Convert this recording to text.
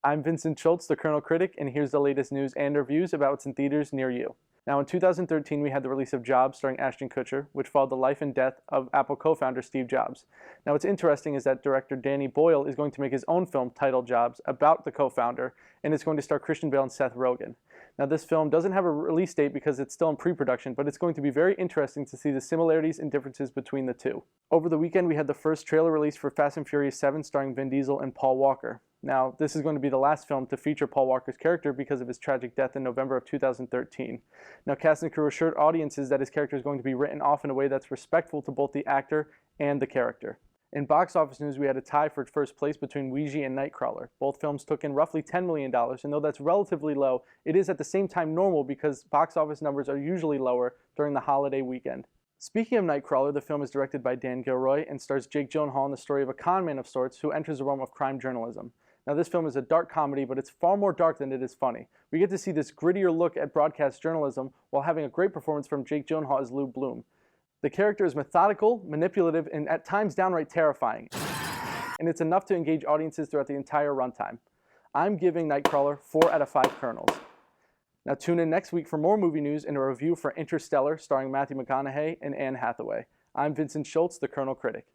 I'm Vincent Schultz, the Kernel Critic, and here's the latest news and reviews about what's in theaters near you. Now, in 2013, we had the release of Jobs starring Ashton Kutcher, which followed the life and death of Apple co-founder Steve Jobs. Now, what's interesting is that director Danny Boyle is going to make his own film titled Jobs about the co-founder, and it's going to star Christian Bale and Seth Rogen. Now, this film doesn't have a release date because it's still in pre-production, but it's going to be very interesting to see the similarities and differences between the two. Over the weekend, we had the first trailer release for Fast and Furious 7 starring Vin Diesel and Paul Walker. Now, this is going to be the last film to feature Paul Walker's character because of his tragic death in November of 2013. Now, cast and crew assured audiences that his character is going to be written off in a way that's respectful to both the actor and the character. In box office news, we had a tie for first place between Ouija and Nightcrawler. Both films took in roughly $10 million, and though that's relatively low, it is at the same time normal because box office numbers are usually lower during the holiday weekend. Speaking of Nightcrawler, the film is directed by Dan Gilroy and stars Jake Gyllenhaal in the story of a con man of sorts who enters the realm of crime journalism. Now, this film is a dark comedy, but it's far more dark than it is funny. We get to see this grittier look at broadcast journalism while having a great performance from Jake Gyllenhaal as Lou Bloom. The character is methodical, manipulative, and at times downright terrifying. And it's enough to engage audiences throughout the entire runtime. I'm giving Nightcrawler 4 out of 5 kernels. Now tune in next week for more movie news and a review for Interstellar starring Matthew McConaughey and Anne Hathaway. I'm Vincent Schultz, the Kernel Critic.